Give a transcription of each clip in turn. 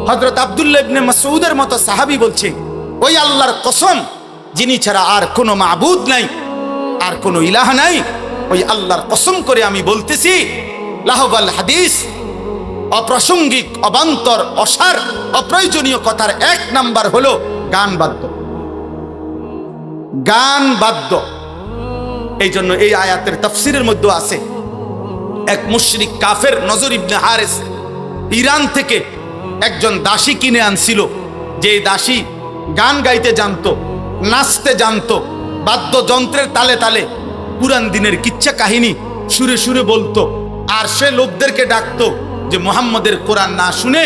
হযরত আব্দুল্লাহ ইবনে মাসউদের মতো সাহাবী বলছে, ওই আল্লাহর কসম যিনি ছাড়া আর কোনো মাবুদ নাই, আর কোনো ইলাহ নাই, ওই আল্লাহর কসম করে আমি বলতেছি, লাহবাল হাদিস, অপ্রাসঙ্গিক, অবান্তর, অসার, অপ্রয়োজনীয় কথার এক নাম্বার হলো গান বাদ্য। গান বাদ্য। এই জন্য এই আয়াতের তাফসিরের মধ্যে আছে, এক মুশরিক কাফের নজর ইবনে হারিস ইরান থেকে একজন দাসী কিনে আনছিল, যে দাসী গান গাইতে জানতো, নাচতে জানতো, বাদ্যযন্ত্রের তালে তালে পুরান দিনের কিচ্ছা কাহিনী সুরে সুরে বলতো। আর সে লোকদেরকে ডাকতো যে মুহাম্মদের কোরআন না শুনে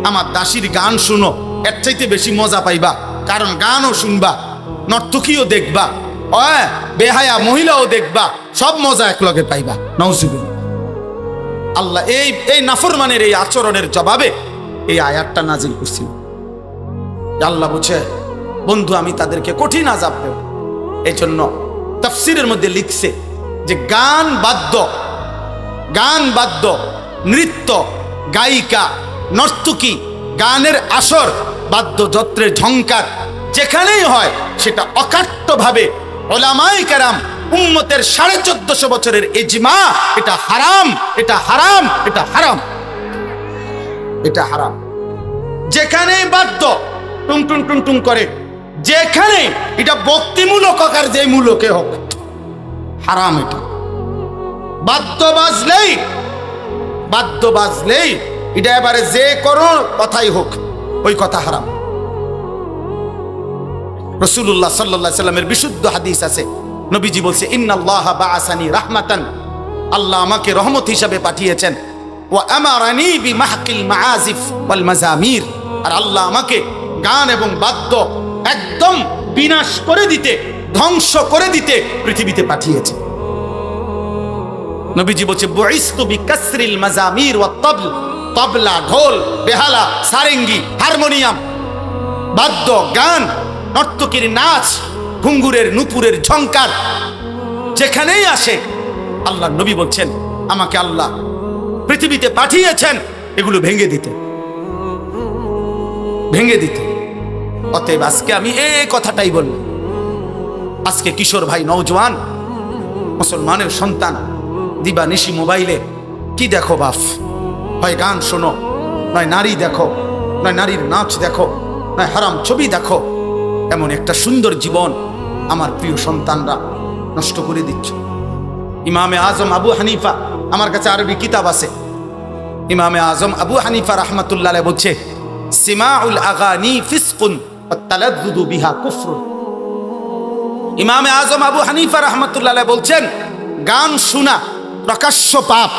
আমার দাসীর গান শুনো, এর চাইতে বেশি মজা পাইবা, কারণ গানও শুনবা, নর্তকীও দেখবা, বেহায়া মহিলাও দেখবা, সব মজা একলগে পাইবা। নাউজুবিল্লাহ। আল্লাহ এই নাফরমানের এই আচরণের জবাবে এই আয়াতটা নাজিল করছিল। আল্লাহ বুঝে, বন্ধু আমি তাদেরকে কঠিন আযাব দেব। এই জন্য তাফসিরের মধ্যে লিখছে যে গান বাদ্য, নৃত্য, গায়িকা, নর্তকী, গানের আসর, বাদ্যযন্ত্রের ঝংকার যেখানেই হয় সেটা অকাট্যভাবে উলামায়ে কেরাম উম্মতের 1450 বছরের ইজমা, এটা হারাম, এটা হারাম, এটা হারাম, এটা হারাম। যেখানে বাদ্য টুং টুং টুং টুং করে, যেখানে এটা ভক্তিমূলক হোক আর যে মূলকে হোক, হারাম। এটা বাদ্য বাজলেই এটা এবারে যে কোনো কথাই হোক, ওই কথা হারাম। রাসূলুল্লাহ সাল্লাল্লাহু আলাইহি সাল্লামের বিশুদ্ধ হাদিস আছে, নবীজি বলছে, ইন্নাল্লাহা বাআসানি রাহমাতান, আল্লাহ আমাকে রহমত হিসাবে পাঠিয়েছেন, ওয়া আমারানি বিমাহকিল মাআজিফ ওয়াল মাজামির, আর আল্লাহ আমাকে গান এবং বাদ্য একদম বিনাশ করে দিতে, ধ্বংস করে দিতে পৃথিবীতে পাঠিয়েছে। নবীজি বলছে, বুইস্তু বিকাসরিল মাজামির ওয়াত তাবল, তবলা, ঢোল, বেহালা, সারেঙ্গি, হারমোনিয়াম, বাদ্য, গান, নর্তকীর নাচ, ঘুঙ্গুরের, নূপুরের ঝংকার যেখানেই আসে, আল্লাহ নবী বলছেন আমাকে আল্লাহ পৃথিবীতে পাঠিয়েছেন এগুলো ভেঙে দিতে। অতএব আজকে আমি এই কথাটাই বলব। আজকে কিশোর ভাই, নওজোয়ান মুসলমানের সন্তান, দিবা নিশি মোবাইলে কি দেখো বাপ, হয় গান শোনো, নয় নারী দেখো, নয় নারীর নাচ দেখো, নয় হারাম ছবি দেখো। এমন একটা সুন্দর জীবন আমার প্রিয় সন্তানরা নষ্ট করে দিচ্ছ। ইমামে আজম আবু হানিফা, আমার কাছে আরবি কিতাব আছে, ইমামে আজম আবু হানিফা রাহমাতুল্লাহ আলাইহি বলছে, সিমাউল আগানি ফিসকুন ওয়াত তালাদ্দুদু বিহা কুফরুন। ইমামে আজম আবু হানিফা রাহমাতুল্লাহ আলাইহি বলছেন, গান শোনা প্রকাশ্য পাপ,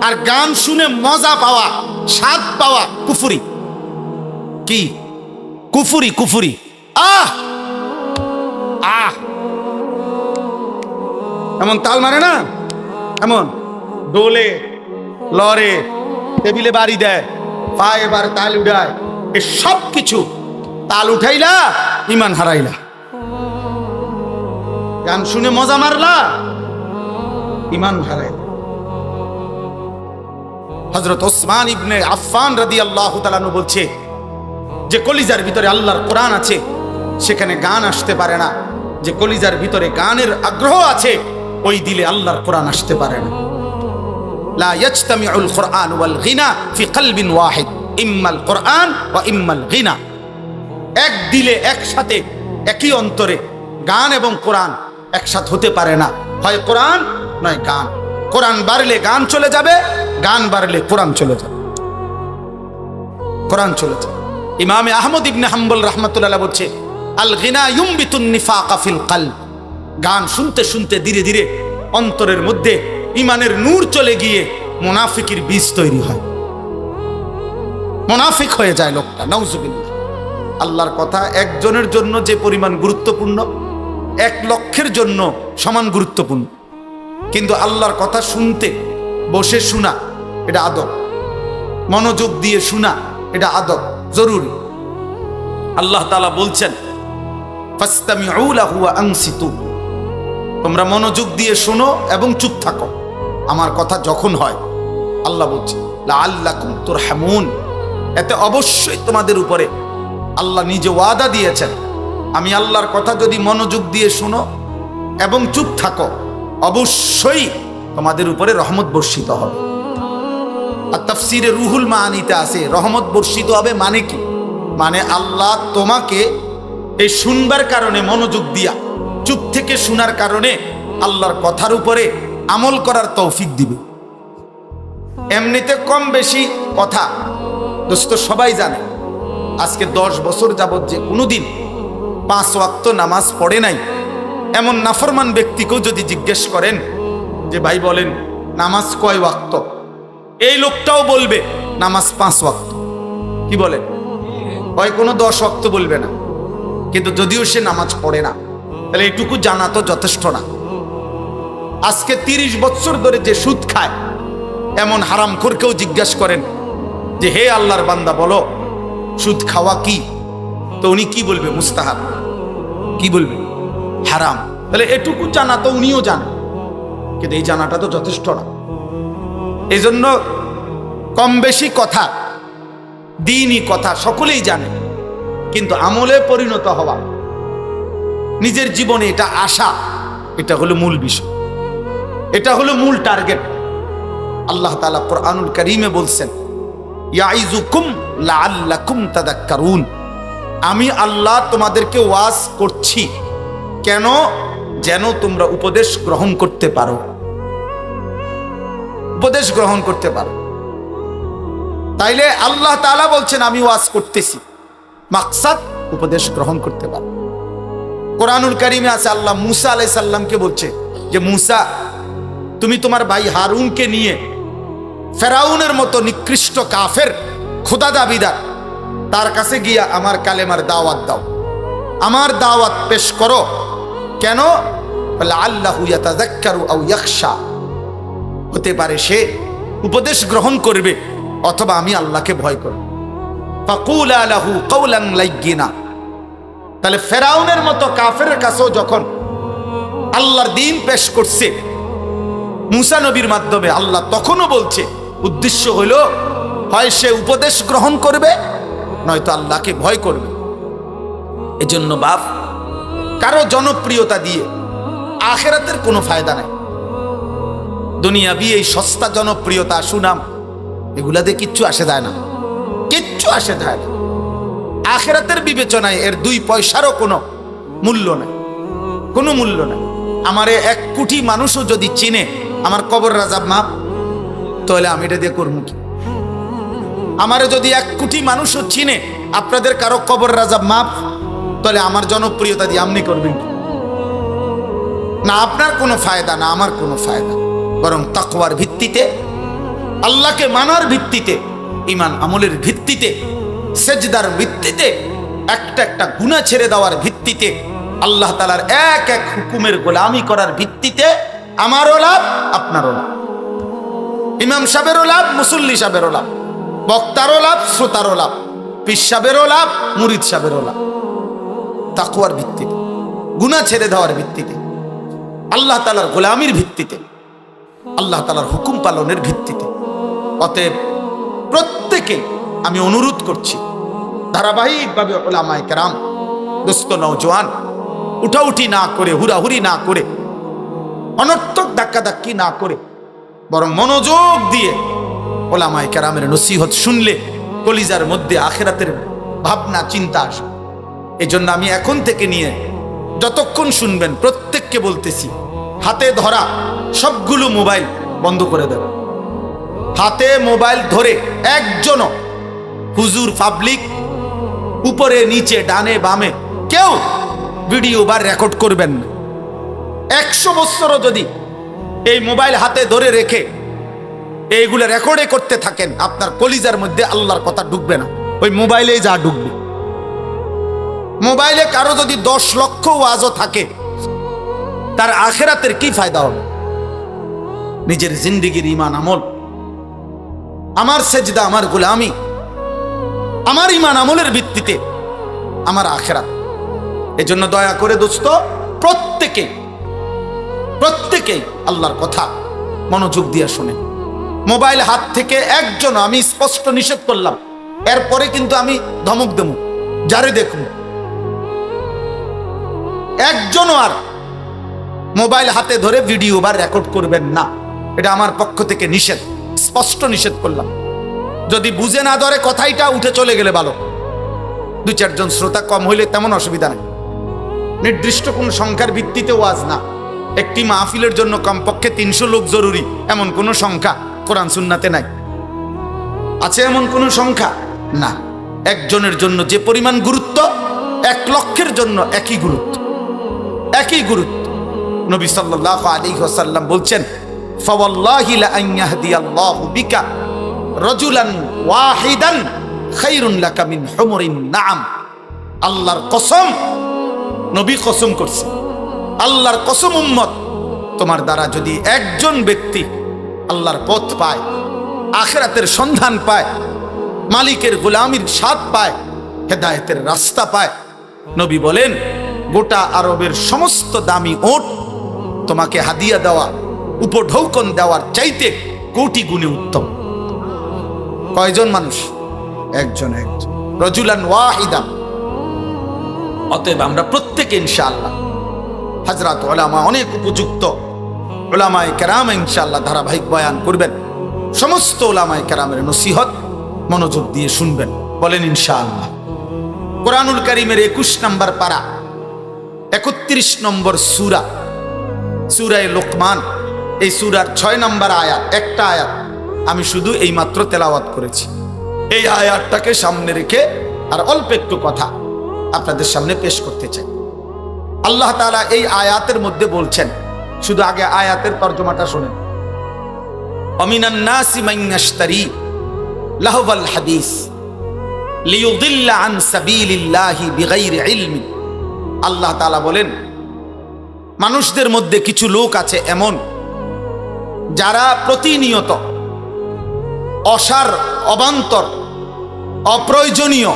আর গান শুনে মজা পাওয়া, স্বাদ পাওয়া কুফরি। কি কুফরি? এমন তাল মারে না, এমন দোলে, লরে, টেবিলে বাড়ি দেয়, পায়ে বার তাল উঠায়, এ সব কিছু তাল উঠাইলা ইমান হারাইলা। গান শুনে মজা মারলা, ইমান হারাইলা। হযরত ওসমান ইবনে আফফান রাদিয়াল্লাহু তাআলা আনহু বলছে যে কলিজার ভিতরে আল্লাহর কোরআন আছে, সেখানে গান আসতে পারে না। যে কলিজার ভিতরে গানের আগ্রহ আছে, ওই দিলে আল্লাহর কোরআন আসতে পারে না। লা ইয়াজতামিউল কুরআন ওয়াল গিনা ফি কলবিন ওয়াহিদ, ইম্মাল কুরআন ওয়া ইম্মাল গিনা। এক দিলে, একসাথে, একই অন্তরে গান এবং কোরআন একসাথে হতে পারে না, হয় কোরআন নয় গান। কোরআন বাড়লে গান চলে যাবে, গান বাড়লে কোরআন চলে যাবে, কোরআন চলে যাবে। ইমামে আহমদ ইবনে হাম্বল রাহমাতুল্লাহ বলছে, আল গিনা ইউমবিতুন নিফাকা ফিল কলব। গান শুনতে শুনতে ধীরে ধীরে অন্তরের মধ্যে ইমানের নূর চলে গিয়ে মুনাফিকের বীজ তৈরি হয়, মুনাফিক হয়ে যায় লোকটা। নাউজুবিল্লাহ। আল্লাহর কথা একজনের জন্য যে পরিমাণ গুরুত্বপূর্ণ, 1 লক্ষের জন্য সমান গুরুত্বপূর্ণ। কিন্তু আল্লাহর কথা শুনতে বসে শোনা, এটা আদব। মনোযোগ দিয়ে শোনা, এটা আদব, জরুরি। আল্লাহ তাআলা বলছেন, ফাসতামিউ লাহু ওয়া আনসিতু, তোমরা মনোযোগ দিয়ে শোনো এবং চুপ থাকো আমার কথা যখন হয়। আল্লাহ বলছে, লাআল্লাকুম তুরহামুন, এতে অবশ্যই তোমাদের উপরে আল্লাহ নিজে ওয়াদা দিয়েছেন, আমি আল্লাহর কথা যদি মনোযোগ দিয়ে শুনো এবং চুপ থাকো, অবশ্যই তোমাদের উপরে রহমত বর্ষিত হবে। আর তাফসিরে রুহুল মানিতে আছে রহমত বর্ষিত হবে মানে কি? মানে আল্লাহ তোমাকে এই শুনবার কারণে, মনোযোগ দিয়া চুপ থেকে শোনার কারণে আল্লাহর কথার উপরে আমল করার তৌফিক দিবে। এমনিতে কম বেশি কথা দোস্ত সবাই জানে, আজকে 10 বছর যাবত যে কোনোদিন 5 ওয়াক্ত নামাজ পড়ে নাই এমন নাফরমান ব্যক্তিকেও যদি জিজ্ঞেস করেন যে ভাই বলেন নামাজ কয় ওয়াক্ত, এই লোকটাও বলবে নামাজ 5 ওয়াক্ত। কি বলেন? হয় কোনো 10 ওয়াক্ত বলবে না, কিন্তু যদিও সে নামাজ পড়ে না, তাহলে এটুকু জানা তো যথেষ্ট না। আজকে 30 বছর ধরে যে সুদ খায় এমন হারামখোরকেও জিজ্ঞাসা করেন যে হে আল্লাহর বান্দা বলো সুদ খাওয়া কি, তো উনি কি বলবে? মুস্তাহাব। কি বলবে? হারাম। তাহলে এটুকু জানা তো উনিও জানেন, কিন্তু এই জানাটা তো যথেষ্ট না। এই জন্য কম বেশি কথা, দ্বীনি কথা সকলেই জানে, কিন্তু আমলে পরিণত হওয়া, নিজের জীবনে এটা আসা, এটা হলো মূল বিষয়, এটা হলো মূল টার্গেট। আল্লাহ তাআলা কোরআনুল কারীমে বলছেন ইয়াইযুকুম লাআল্লাকুম তাযাক্কারুন, আমি আল্লাহ তোমাদেরকে ওয়াজ করছি কেন? যেন তোমরা উপদেশ গ্রহণ করতে পারো, উপদেশ গ্রহণ করতে পারো। তাইলে আল্লাহ তাআলা বলছেন আমি ওয়াজ করতেছি, মাকসাদ উপদেশ গ্রহণ করতে পারো। কোরআনুল কারীমে আছে আল্লাহ মুসা আলাইহিস সালামকে বলছে যে মুসা তুমি তোমার ভাই হারুনকে নিয়ে ফেরাউনের মতো নিকৃষ্ট কাফের খোদা দাবিদার তার কাছে গিয়া আমার কালেমার দাওয়াত দাও, আমার দাওয়াত পেশ করো। কেন? লাআল্লাহু ইয়াতাযাক্কারু আও ইয়াখশা, হতে পারে সে উপদেশ গ্রহণ করবে অথবা আমি আল্লাহকে ভয় করব। ফাকুলা লাহু কাওলান লাইয়িনা, তাহলে ফেরাউনের মতো কাফেরের কাছেও যখন আল্লাহর দ্বীন পেশ করছে মুসা নবীর মাধ্যমে, আল্লাহ তখনও বলছে উদ্দেশ্য হলো হয় সে উপদেশ গ্রহণ করবে নয়তো আল্লাহকে ভয় করবে। এজন্য বাপ কারো জনপ্রিয়তা দিয়ে আখিরাতের কোনো ফায়দা নাই। দুনিয়াবি এই সস্তা জনপ্রিয়তা, সুনাম, এগুলাতে কিচ্ছু আসে যায় না, কিচ্ছু আসে যায় না। আখিরাতের বিবেচনায় এর 2 পয়সারও কোনো মূল্য নাই, কোনো মূল্য নাই। আমারে 1 কোটি মানুষও যদি চিনে আমার কবর রাজাব মাপ, তাহলে আমি এটা দিয়ে করবো কি? আমারে যদি 1 কোটি মানুষও চিনে আপনাদের কারো কবর রাজাব মাপ, তাহলে আমার জনপ্রিয়তা দিয়ে আপনি করবেন কি? না আপনার কোনো ফায়দা, না আমার কোনো ফায়দা। বরং তাকওয়ার ভিত্তিতে, আল্লাহকে মানার ভিত্তিতে, ঈমান আমলের ভিত্তিতে, সেজদার ভিত্তিতে, একটা একটা গুনাহ ছেড়ে দেওয়ার ভিত্তিতে, আল্লাহ তাআলার এক এক হুকুমের গোলামি করার ভিত্তিতে আমারও লাভ, আপনারও লাভ, ইমাম সাহেবেরও লাভ, মুসল্লি সাহেবেরও লাভ, বক্তারও লাভ, শ্রোতারও লাভ, পীর সাহেবেরও লাভ, মুরিদ সাহেবেরও লাভ। তাকওয়ার ভিত্তিতে, গুনাহ ছেড়ে দেওয়ার ভিত্তিতে, আল্লাহ তাআলার গোলামির ভিত্তিতে, আল্লাহ তাআলার হুকুম পালনের ভিত্তিতে। অতএব প্রত্যেকে আমি অনুরোধ করছি ধারাবাহিকভাবে উলামায়ে কেরাম, দোস্ত নওজোয়ান, উঠাউঠি না করে, হুড়াহুড়ি না করে, অনর্থক ধাক্কাধাক্কি না করে, বরং মনোযোগ দিয়ে উলামায়ে কেরামের নসিহত শুনলে কলিজার মধ্যে আখিরাতের ভাবনা চিন্তা আসে। এই জন্য আমি এখন থেকে নিয়ে যতক্ষণ শুনবেন প্রত্যেককে বলতেছি হাতে ধরা সবগুলো মোবাইল বন্ধ করে দেবে। হাতে মোবাইল ধরে একজনও হুজুর, পাবলিক, উপরে নিচে ডানে বামে কেউ ভিডিও বা রেকর্ড করবেন না। 100 বছরও যদি এই মোবাইল হাতে ধরে রেখে এইগুলো রেকর্ডে করতে থাকেন, আপনার কলিজার মধ্যে আল্লাহর কথা ঢুকবে না, ওই মোবাইলেই যা ঢুকবে। মোবাইলে কারো যদি 10 লক্ষ ওয়াজও থাকে, তার আখিরাতের কি ফায়দা হবে? নিজের জিন্দেগির ঈমান আমল, আমার সেজদা, আমার গোলামি, আমার ঈমান আমলের ভিত্তিতে আমার আখিরাত। এজন্য দয়া করে দোস্ত প্রত্যেকেই আল্লাহর কথা মনোযোগ দিয়ে শুনে। মোবাইল হাত থেকে একজন, আমি স্পষ্ট নিষেধ করলাম, এরপরে কিন্তু আমি ধমক দেবো, যারে দেখব। একজনও আর মোবাইল হাতে ধরে ভিডিও বা রেকর্ড করবেন না, এটা আমার পক্ষ থেকে নিষেধ, স্পষ্ট নিষেধ করলাম। যদি বুঝে না ধরে কথাইটা উঠে চলে গেলে ভালো, 2-4 জন শ্রোতা কম হইলে তেমন অসুবিধা নেই। নির্দিষ্ট কোন সংখ্যার ভিত্তিতে ওয়াজ না, একটি মাহফিলের জন্য কমপক্ষে 300 লোক জরুরি, এমন কোন সংখ্যা কোরআন সুন্নাতে নাই। আছে এমন কোন সংখ্যা? না। একজনের জন্য যে পরিমাণ গুরুত্ব, 1 লক্ষের জন্য একই গুরুত্ব, একই গুরুত্ব। নবী সাল্লাল্লাহু আলাইহি ওয়াসাল্লাম বলছেন, ফাওয়াল্লাহি লা আন ইয়াহদিয়াল্লাহু বিকা রাজুলান ওয়াহিদান খায়রুন লাকা মিন হুমুরিন নাআম। আল্লাহর কসম, নবী কসম করছে, আল্লাহর কসম উম্মত, তোমার দ্বারা যদি একজন ব্যক্তি আল্লাহর পথ পায়, আখিরাতের সন্ধান পায়, মালিকের গোলামির স্বাদ পায়, হেদায়েতের রাস্তা পায়, নবী বলেন গোটা আরবের সমস্ত দামি ওট তোমাকে হাদিয়া দেওয়া, উপঢৌকন দেওয়ার চাইতে কোটি গুণে উত্তম। কয়জন মানুষ? একজন, একজন, রাজুলান ওয়াহিদা। অতএব আমরা প্রত্যেকে ইনশাআল্লাহ, হযরত উলামা অনেক উপযুক্ত উলামায়ে কেরাম ইনশাআল্লাহ ধারাবাহিক বয়ান করবেন, সমস্ত উলামায়ে কেরামের নসিহত মনোযোগ দিয়ে শুনবেন, বলেন ইনশাআল্লাহ। কোরআনুল কারীমের 21 নম্বর পারা, 31 নম্বর সূরা, সূরা লোকমান। এই সূরার 6 নম্বর আয়াত, একটা আয়াত আমি শুধু এই মাত্র তেলাওয়াত করেছি। এই আয়াতটাকে সামনে রেখে আর অল্প একটু কথা আপনাদের সামনে পেশ করতে চাই। আল্লাহ তাআলা এই আয়াতের মধ্যে বলছেন, শুধু আগে আয়াতের তরজমাটা শুনেন। অমিনান নাসি মান ইয়াশতারি লাহওয়াল হাদিস লিয়ুদিল্লা আন সাবিলিল্লাহি বিগাইরি ইলমি। আল্লাহ তাআলা বলেন, মানুষদের মধ্যে কিছু লোক আছে এমন, যারা প্রতিনিয়ত অসার, অবান্তর, অপ্রয়োজনীয়,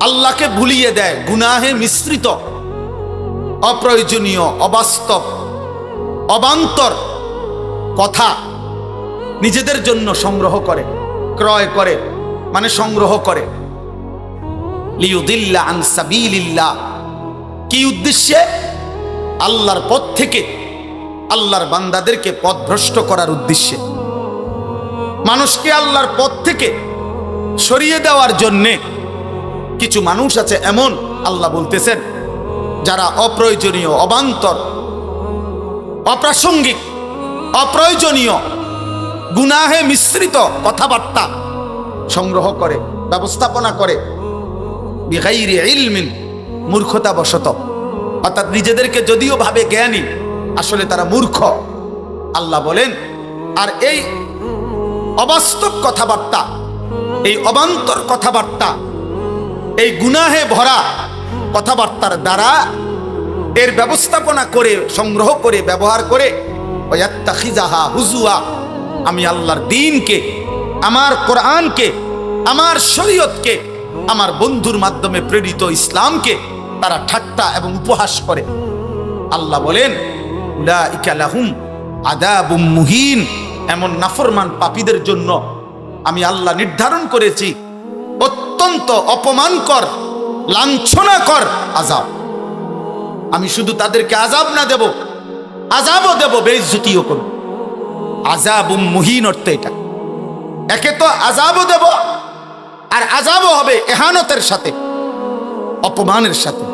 আল্লাহকে ভুলিয়ে দেয়, গুনাহে মিশ্রিত, অপ্রয়োজনীয়, অবাস্তব, অবান্তর কথা নিজেদের জন্য সংগ্রহ করে, ক্রয় করে, মানে সংগ্রহ করে। লিয়ুদিল্লা আন সাবিলিল্লাহ, কি উদ্দেশ্যে? আল্লাহর পথ থেকে আল্লাহর বান্দাদেরকে পথভ্রষ্ট করার উদ্দেশ্যে, মানুষকে আল্লাহর পথ থেকে সরিয়ে দেওয়ার জন্যে কিছু মানুষ আছে এমন, আল্লাহ বলতেছেন, যারা অপ্রয়োজনীয়, অবান্তর, অপ্রাসঙ্গিক, অপ্রয়োজনীয়, গুনাহে মিশ্রিত কথাবার্তা সংগ্রহ করে, ব্যবস্থাপনা করে, বিগাইরি ইলমিন, মূর্খতাবশত, অর্থাৎ নিজেদেরকে যদিও ভাবে জ্ঞানী, আসলে তারা মূর্খ। আল্লাহ বলেন, আর এই অবাস্তব কথাবার্তা, এই অবান্তর কথাবার্তা, এই গুনাহে ভরা কথাবার্তার দ্বারা এর ব্যবস্থাপনা করে, সংগ্রহ করে, ব্যবহার করে, ওয়াত্তাখিযাহা হুজুয়া, আমি আল্লাহর দ্বীনকে, আমার কোরআনকে, আমার শরীয়তকে, আমার বন্ধুর মাধ্যমে প্রেরিত ইসলামকে তারা ঠাট্টা এবং উপহাস করে। আল্লাহ বলেন, উলাইকা লাহুম আযাবুম মুহিন, এমন নাফরমান পাপীদের জন্য আমি আল্লাহ নির্ধারণ করেছি অত্যন্ত অপমানকর, লাঞ্ছনাকর আযাব। আমি শুধু তাদেরকে আযাব না দেব, আযাবও দেব, বেইজ্জতিও করব। আযাবুম মুহিন অর্থ এটা, একে তো আযাবও দেব, আর আযাবও হবে ইহানতের সাথে, অপমানের সাথে।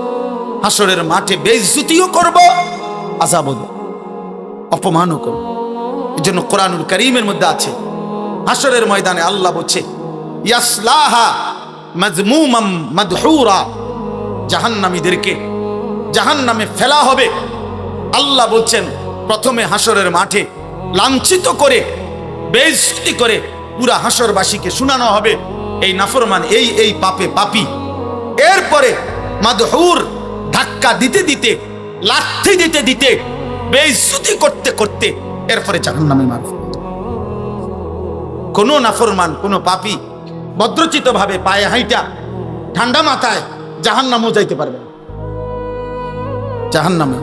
হাসরের মাঠে বেইজ্জতিও করব, আযাবও দেব, অপমানও করব। এজন্য কোরআনুল কারীমের মধ্যে আছে, হাসরের ময়দানে আল্লাহ বলছে, ইয়াসলাহা মাজমুমাম মাদহুরা, জাহান্নামীদেরকে জাহান্নামে ফেলা হবে। আল্লাহ বলছেন, প্রথমে হাসরের মাঠে লাঞ্ছিত করে, বেইজ্জতি করে পুরা হাসরবাসীকে শোনানো হবে, এই নাফরমান এই এই পাপে পাপী। এরপরে মাদহুর, ধাক্কা দিতে দিতে, লাথি দিতে দিতে, বেইজ্জতি করতে করতে এরপরে জাহান্নামে মারবে। কোন নাফরমান, কোন পাপী ভদ্রচিত ভাবে পায়ে হাইটা ঠান্ডা মাথায় জাহান্নামও যাইতে পারবে না, জাহান্নামে।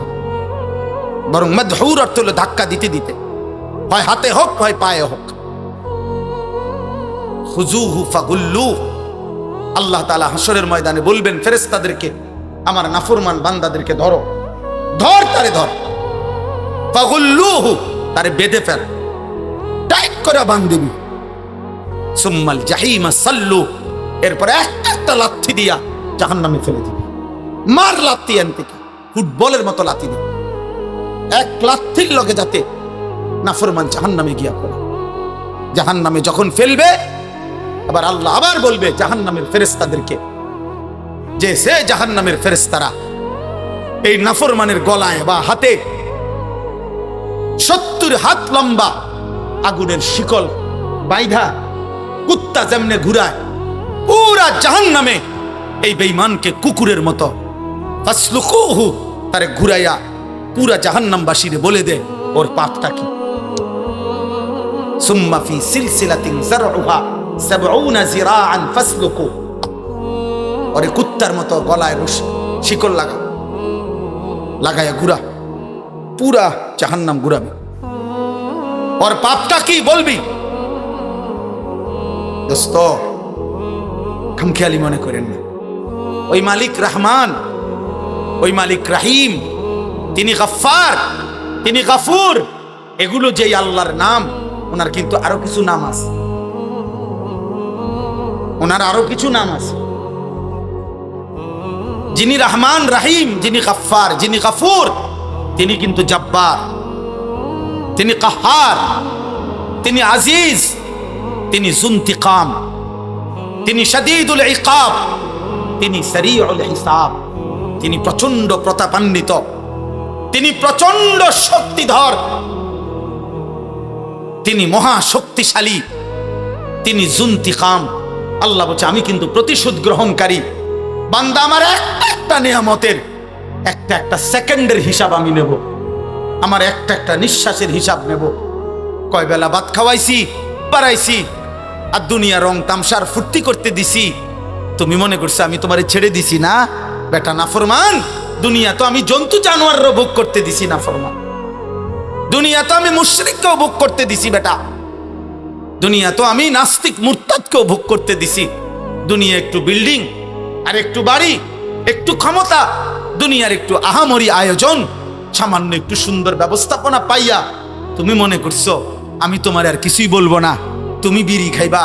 বরং মাদহুর অর্থ হলো ধাক্কা দিতে দিতে, হয় হাতে হোক, হয় পায়ে হোক। খুজুহু ফাগুল্লু। আল্লাহ তাআলা হাসরের ময়দানে বলবেন ফেরেশতাদেরকে, আমার নাফরমান বান্দাদেরকে ধরো, ধর তারে ধর, ফাগুল্লুহু, তারে বেঁধে ফেল, টাইট করে বাঁধবি। সুম্মাল জাহিমা সাল্লু, এরপরে একটা লাথি দিয়া জাহান্নামে ফেলে দিবি। মার লাথি আনতে কি ফুটবলের মতো লাথি দিবি, এক লাথির লগে যাতে নাফরমান জাহান্নামে গিয়া পড়ে। জাহান্নামে যখন ফেলবে, আবার আল্লাহ আবার বলবে জাহান্নামের ফেরেশতাদেরকে যে সে জাহান্নামের ফেরেশতারা এই নাফরমানের গলায় বা হাতে 70 হাত লম্বা আগুনের শিকল বাইধা কুত্তা যেমনে ঘুরায়, পুরা জাহান্নামে এই বেঈমানকে কুকুরের মতো ফাসলুকুহু, তারে ঘুরাইয়া পুরা জাহান্নামবাসীরে বলে দে ওর পাপটা কি। সুম্মা ফি সিলসিলাতিন যারউহা 70 জিরাআন ফাসলুকু, ওরে কুত্তার মতো গলায় শিকল লাগায়া ঘুরা, পুরা জাহান্নাম ঘুরাবে। ওর পাপটা কি বলবি? দোস্ত খামখেয়ালি মনে করেন না। ওই মালিক রহমান, ওই মালিক রাহিম, তিনি গফফার, তিনি গফুর, এগুলো যেই আল্লাহর নাম, ওনার কিন্তু আরো কিছু নাম আছে, ওনার আরো কিছু নাম আছে। যিনি রহমান রাহিম, যিনি গফফার, যিনি গফুর, তিনি কিন্তু জব্বার, তিনি কাহার, তিনি আজিজ, তিনি যুনতিকাম, তিনি শাদীদুল ইকাব, তিনি সারিউল হিসাব, তিনি প্রচন্ড প্রতাপান্বিত, তিনি প্রচন্ড শক্তিধর, তিনি মহা শক্তিশালী, তিনি যুনতিকাম। আল্লাহ বলছে আমি কিন্তু প্রতিশোধ গ্রহণকারী। বান্দা আমার একটা নিয়ামতের একটা সেকেন্ডের হিসাব আমি নেব, আমার একটা নিঃশ্বাসের হিসাব নেব। কয় বেলা ভাত খাওয়াইছি, পারাইছি, আর দুনিয়া রং তামসার ফুর্তি করতে দিছি। তুমি মনে করছো আমি তোমারে ছেড়ে দিছি না? বেটা নাফরমান, দুনিয়া তো আমি জন্তু জানোয়ারও ভোগ করতে দিছি নাফরমান। দুনিয়া তো আমি মুশরিককেও ভোগ করতে দিছি বেটা। দুনিয়া তো আমি নাস্তিক মুরতাদকেও ভোগ করতে দিছি। দুনিয়া একটু বিল্ডিং, আর একটু বাড়ি, একটু ক্ষমতা, দুনিয়ার একটু আহামরি আয়োজন, সামান্য একটু সুন্দর ব্যবস্থাপনা পাইয়া তুমি মনে করছো আমি তোমার আর কিছুই বলবো না। তুমি বিড়ি খাইবা,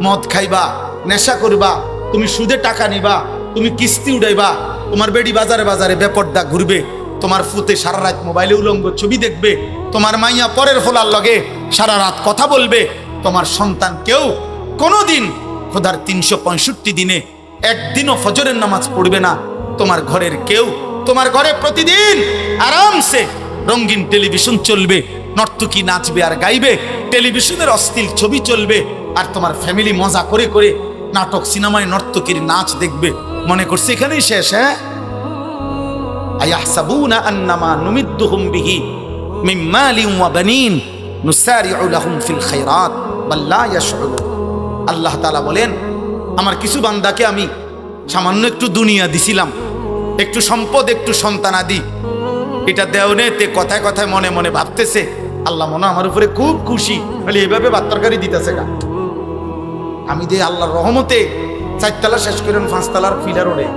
মদ খাইবা, নেশা করবা, তুমি সুদে টাকা নিবা, তুমি কিস্তি উড়াইবা, তোমার বেডি বাজারে বাজারে বেপর্দা ঘুরবে, তোমার ফুতে সারা রাত মোবাইলে উলঙ্গ ছবি দেখবে, তোমার মাইয়া পরের ফোলার লগে সারা রাত কথা বলবে, তোমার সন্তান কেউ কোনোদিন খোদার 365 দিনে একদিনও ফজরের নামাজ পড়বে না। তোমার ঘরের কেউ, তোমার ঘরে প্রতিদিন আরামসে রঙিন টেলিভিশন চলবে, নর্তকী নাচবে আর গাইবে, টেলিভিশনের অশ্লীল ছবি চলবে, আর তোমার ফ্যামিলি মজা করে করে নাটক সিনেমায় নর্তকীর নাচ দেখবে। মনে করছে এখানেই শেষ? হ্যাঁ, আয়াহসাবুনা আন্নামা নুমিদ্দুহুম বিহি মিন মালিন ওয়া বানিন নুসারিউ লাহুম ফিল খায়রাত বাল লা ইয়াশউরুন। আল্লাহ তাআলা বলেন আমার কিছু বান্দাকে আমি সামান্য একটু দুনিয়া দিছিলাম, একটু সম্পদ, একটু সন্তানাদি, এটা দেওনেতে কথায় কথায় মনে মনে ভাবতেছে আল্লাহ মনে আমার উপরে খুব খুশি, বলে এইভাবে ভাত তরকারি দিতেছে গা। আমি যে আল্লাহর রহমতে 4 তলা শেষ করেন 5 তলার ফিলার ওড়ে,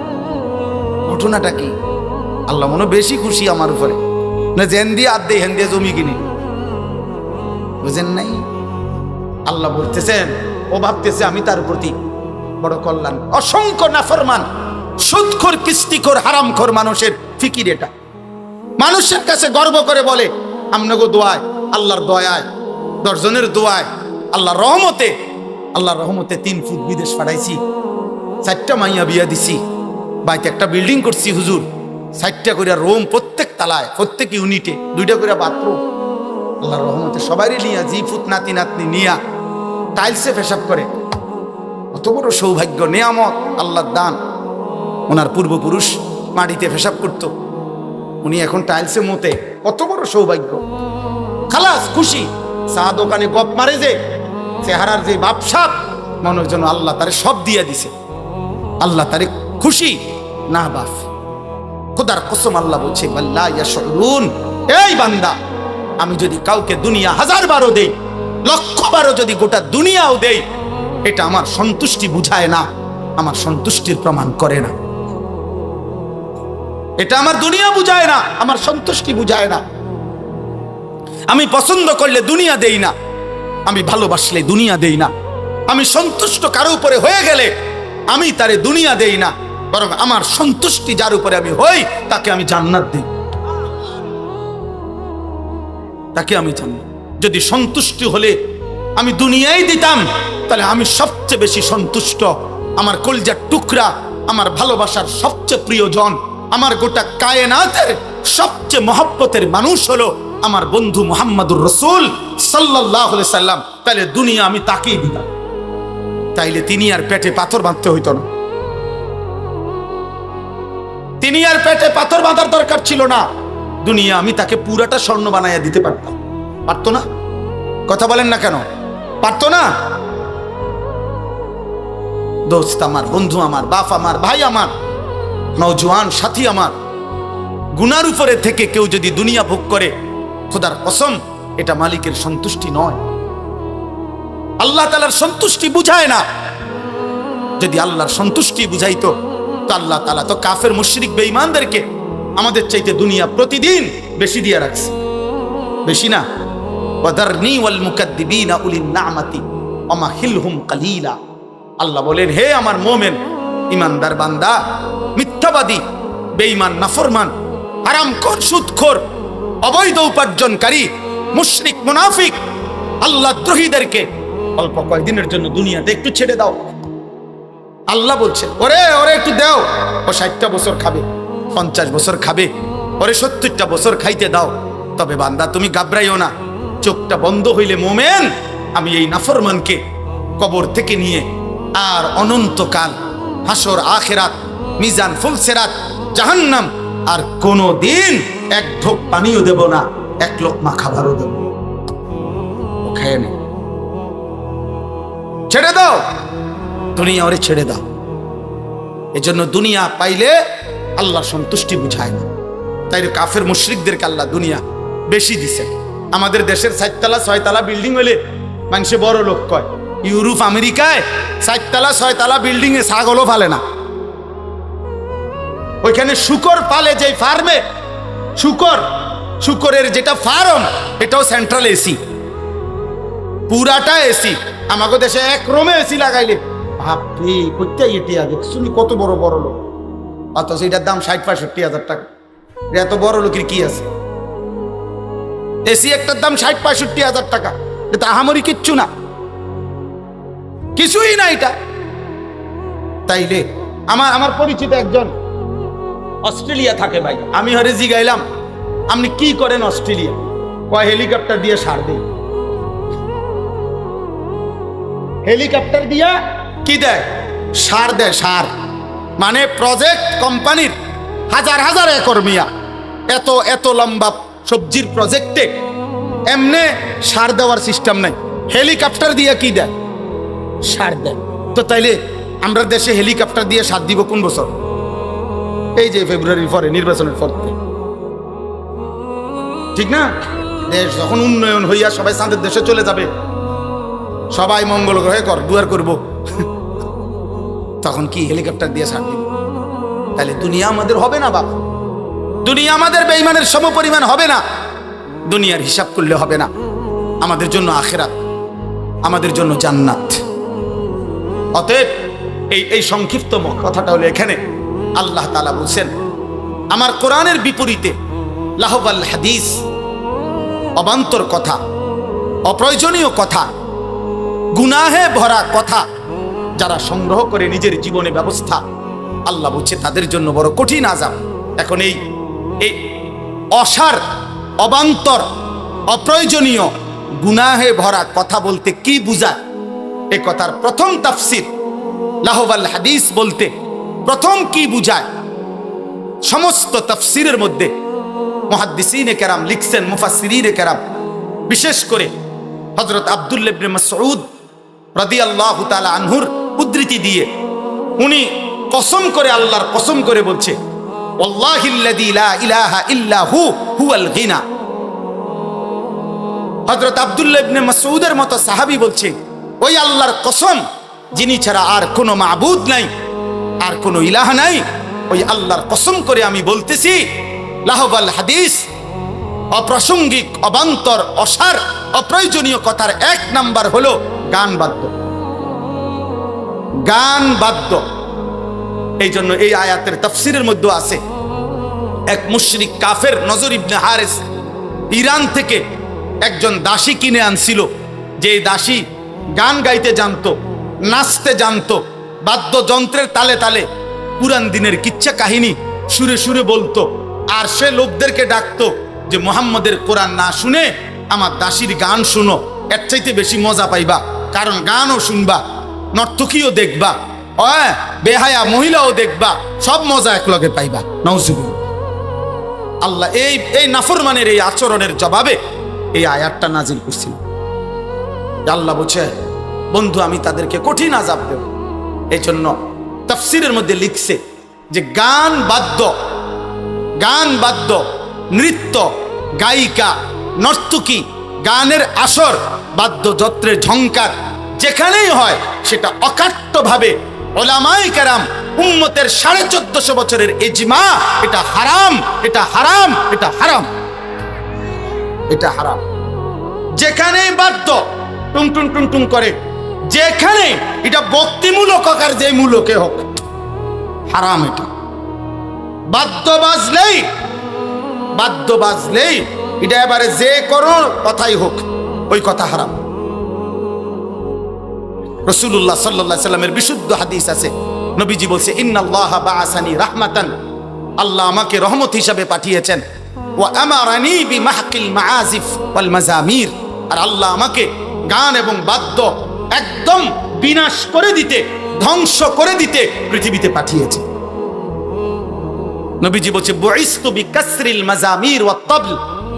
ঘটনাটা কি? আল্লাহ মনে বেশি খুশি আমার উপরে, না জেন দিয়ে আদ দিয়ে হেন দিয়ে জমি কিনি, বুঝেন নাই? আল্লাহ বলতেছেন, ও ভাবতেছে আমি তার প্রতি বড় কল্যাণ। অসংখ্য নাফরমান, সুদখোর, কিস্তিখোর, হারামখোর মানুষের ফিকির এটা। মানুষের কাছে গর্ব করে বলে আমনগো দোয়ায়, আল্লাহর দয়ায়, 10 জনের দোয়ায়, আল্লাহর রহমতে, আল্লাহর রহমতে 3 ফুট বিদেশ পাঠাইছি, 4টা মাইয়া বিয়া দিছি, বাইতে একটা বিল্ডিং করছি হুজুর, 4টা করে রুম, প্রত্যেক তালায়, প্রত্যেক ইউনিটে 2টা করে বাথরুম। আল্লাহর রহমতে সবাই নিয়া, জি ফুট নাতি নাতনি নিয়া টাইলসে পেশাব করে। কত বড় সৌভাগ্য, নিয়ামত, আল্লাহর দান। ওনার পূর্বপুরুষ মাটিতে পেশাব করত, উনি এখন টাইলসে মতে, কত বড় সৌভাগ্য। খালাস খুশি। চা দোকানে গপ মারে যে চেহারার যে বাপসাপ, মনের জন্য আল্লাহ তারে সব দিয়া দিছে, আল্লাহ তারে খুশি না বাপ। খোদার কসম আল্লাহ বলছে বাল্লা ইয়াশউরুন, এই বান্দা আমি যদি কাউকে দুনিয়া 1000 বারও দেই, 1,000,000 যদি গোটা দুনিয়াও দেই, এটা আমার সন্তুষ্টি বুঝায় না, আমার সন্তুষ্টির প্রমাণ করে না। এটা আমার দুনিয়া বুঝায় না, আমার সন্তুষ্টি বুঝায় না। আমি পছন্দ করলে দুনিয়া দেই না, আমি ভালোবাসলে দুনিয়া দেই না, আমি সন্তুষ্ট কারো উপরে হয়ে গেলে আমি তারে দুনিয়া দেই না, বরং আমার সন্তুষ্টি যার উপরে আমি হই তাকে আমি জান্নাত দিই, তাকে আমি জান্নাত। যদি সন্তুষ্টি হলে আমি দুনিয়াই দিতাম তাহলে আমি সবচেয়ে বেশি সন্তুষ্ট। আমার কলিজার টুকরা, আমার ভালোবাসার সবচেয়ে প্রিয়জন, আমার গোটা কায়নাতের সবচেয়ে মহব্বতের মানুষ হলো আমার বন্ধু মুহাম্মদুর রাসূল সাল্লাল্লাহু আলাইহি সাল্লাম। তাহলে দুনিয়া আমি তাকেই দিতাম, তাইলে তিনি আর পেটে পাথর বাঁধতে হইতো না, তিনি আর পেটে পাথর বাঁধার দরকার ছিল না। দুনিয়া আমি তাকে পুরাটা স্বর্ণ বানাইয়া দিতে পারতাম, পারতো না? কথা বলেন না কেন? পারতো না? দোস্ত আমার, বন্ধু আমার, বাপ আমার, ভাই আমার, নওজোয়ান সাথী আমার, গুনার উপরে থেকে কেউ যদি দুনিয়া ভোগ করে, খোদার কসম এটা মালিকের সন্তুষ্টি নয়, আল্লাহ তাআলার সন্তুষ্টি বুঝায় না। যদি আল্লাহর সন্তুষ্টি বুঝাইতো তো আল্লাহ তাআলা তো কাফের মুশরিক বেঈমানদেরকে আমাদের চাইতে দুনিয়া প্রতিদিন বেশি দিয়ে রাখছে, বেশি না? ওয়াদারনি ওয়াল মুকাদ্দিবিনা উলিন নামাতি ওয়ামাহিলহুম কালিলা। আল্লাহ বলেন, হে আমার মোমেন ইমানদার বান্দা, মিথ্যাবাদী, বেঈমান, নাফরমান, হারামখোর, সুদখোর, অবৈধ উপার্জনকারী, মুশরিক, মুনাফিক, আল্লাহ দ্রোহীদেরকে অল্প কয়েকদিনের জন্য দুনিয়াতে একটু ছেড়ে দাও। আল্লাহ বলছেন, ওরে ওরে একটু দাও, ও 60টা বছর খাবে, 50 বছর খাবে, ওরে 70টা বছর খাইতে দাও। তবে বান্দা তুমি ঘাবড়াইও না, চোখটা বন্ধ হইলে মোমেন আমি এই নাফরমানকে কবর থেকে নিয়ে আর অনন্তকাল হাসর, আখিরাত, মিজান, ফুলসিরাত, জাহান্নাম আর কোনো দিন এক ঢোক পানিও দেব না, এক লোকমা খাবারও দেব না। ও খায় না, ছেড়ে দাও দুনিয়া, ওরে ছেড়ে দাও। এজন্য দুনিয়া পাইলে আল্লাহ সন্তুষ্টি বুঝায় না। তাই কাফের মুশরিকদেরকে আল্লাহ দুনিয়া বেশি দিছে। আমাদের দেশের 4তলা 6তলা বিল্ডিং হলে মানুষে বড় লোক কয়। ইউরোপ আমেরিকায় 4তলা 6তলা বিল্ডিং এ ছাগলও পালে না। ওইখানে শুকর পালে, যে ফার্মে শুকরের যেটা ফার্ম, এটাও সেন্ট্রাল এসি, পুরাটা এসি। আমাকে দেশে এক রুমে এসি লাগাইলে ভাবি কোথায় এটিয়া দেখছুনি, কত বড় বড় লোক, অথচ এটার দাম 60-65 হাজার টাকা। এত বড় লোকের কি আছে? এসি একটার দাম 60-65 হাজার টাকা, এটা আহামরি কিচ্ছু না, কিছুই না এটা। তাইলে আমার পরিচিত একজন অস্ট্রেলিয়া থাকে ভাই, আমি হরে জিগাইলাম আপনি কি করেন অস্ট্রেলিয়া? কয় হেলিকপ্টার দিয়ে সার দেয়। হেলিকপ্টার দিয়া কি দেয়? সার দেয়। সার মানে প্রজেক্ট কোম্পানির হাজার হাজার একর মিয়া, এত এত লম্বা সবজির প্রজেক্টে এমনে সার দেওয়ার সিস্টেম নাই, হেলিকপ্টার দিয়া কি দেয়? সার দেয়। তো তাইলে আমরা দেশে হেলিকপ্টার দিয়ে সার দিব কোন বছর? এই যে ফেব্রুয়ারির পরে, নির্বাচনের পর, ঠিক না? দেশ যখন উন্নয়ন হইয়া সবাই চাঁদের দেশে চলে যাবে, সবাই মঙ্গল গ্রহে দুয়ার করব, তখন কি হেলিকপ্টার দিয়ে সার দিব? তাহলে দুনিয়া আমাদের হবে না বাবা, দুনিয়া আমাদের বেঈমানের সমপরিমাণ হবে না, দুনিয়ার হিসাব করলে হবে না। আমাদের জন্য আখিরাত, আমাদের জন্য জান্নাত। অতএব এই সংক্ষিপ্ত কথাটা হলো এখানে আল্লাহ তাআলা বলছেন, আমার কোরআনের বিপরীতে লাহবাল হাদিস, অবান্তর কথা, অপ্রয়োজনীয় কথা, গুনাহে ভরা কথা যারা সংগ্রহ করে নিজের জীবনে ব্যবস্থা, আল্লাহ বলছে তাদের জন্য বড় কঠিন আযাব। এখন এই অসার, অবান্তর, অপ্রয়োজনীয়, গুনাহে ভরা কথা বলতে কি বুঝায়? এই কথার প্রথম তাফসীর লাহবাল হাদিস বলতে প্রথম কি বুঝায়? সমস্ত তাফসীরের মধ্যে মুহাদ্দিসিনে কেরাম লিখছেন, মুফাসসিরিনে কেরাম, বিশেষ করে হযরত আব্দুল্লাহ ইবনে মাসউদ রাদিয়াল্লাহু তাআলা আনহুর উদ্ধৃতি দিয়ে উনি কসম করে, আল্লাহর কসম করে বলছে, ওয়াল্লাহিল্লাযী লা ইলাহা ইল্লা হুয়াল গিনা। হযরত আব্দুল্লাহ ইবনে মাসউদের মতো সাহাবী বলছে, ওই আল্লাহর কসম যিনি ছাড়া আর কোনো মাবুদ নাই, আর কোনো ইলাহ নাই, ওই আল্লাহর কসম করে আমি বলতেছি, লাহবাল হাদিস, অপ্রাসঙ্গিক, অবান্তর, অসার, অপ্রয়োজনীয় কথার এক নাম্বার হলো গান বাদ্য। গান বাদ্য। এই জন্য এই আয়াতের তাফসিরের মধ্যে আছে, এক মুশরিক কাফের নজর ইবনে হারেস ইরান থেকে একজন দাসী কিনে আনছিল, যে দাসী গান গাইতে জানতো, নাচতে জানতো, বাদ্যযন্ত্রের তালে তালে পুরান দিনের কিচ্ছা কাহিনী সুরে সুরে বলতো। আর সে লোকদেরকে ডাকতো যে মুহাম্মদের কোরআন না শুনে আমার দাসীর গান শুনো, এর চাইতে বেশি মজা পাইবা, কারণ গানও শুনবা, নর্তকীও দেখবা, বেহায়া মহিলাও দেখবা, সব মজা একলগে পাইবা। নাউজুবিল্লাহ। আল্লাহ এই নাফরমানের এই আচরণের জবাবে এই আয়াতটা নাজিল করছিল। আল্লাহ বলছে, বন্ধু আমি তাদেরকে কঠিন আযাব দেব। এই জন্য তাফসিরের মধ্যে লিখছে যে গান বাদ্য, নৃত্য, গায়িকা, নর্তকী, গানের আসর, বাদ্যযন্ত্রের ঝংকার যেখানেই হয় সেটা অকাট্যভাবে উলামায়ে কেরাম উম্মতের 1450 বছরের ইজমা, এটা হারাম, এটা হারাম, এটা হারাম, এটা হারাম। যেখানেই বাদ্য টুং টুং টুং টুং করে, যেখানে এটা ভক্তিমূলক হোক আর যে মূলকে হোক, হারাম। এটা বাদ্য বাজলেই এটা এবারে যে কোনো কথাই হোক, ওই কথা হারাম। রাসূলুল্লাহ সাল্লাল্লাহু আলাইহি সাল্লামের বিশুদ্ধ হাদিস আছে, নবীজি বলছে, ইন্নাল্লাহা বাআসানি রাহমাতান, আল্লাহ আমাকে রহমত হিসাবে পাঠিয়েছেন, ওয়া আমারানি বিমাহকিল মাআজিফ ওয়াল মাজামির, আর আল্লাহ আমাকে গান এবং বাদ্য একদম বিনাশ করে দিতে, ধ্বংস করে দিতে পৃথিবীতে পাঠিয়েছে। নবীজি বলছে, বুইস্তু বিকাসরিল মাজামির ওয়াত তাবল,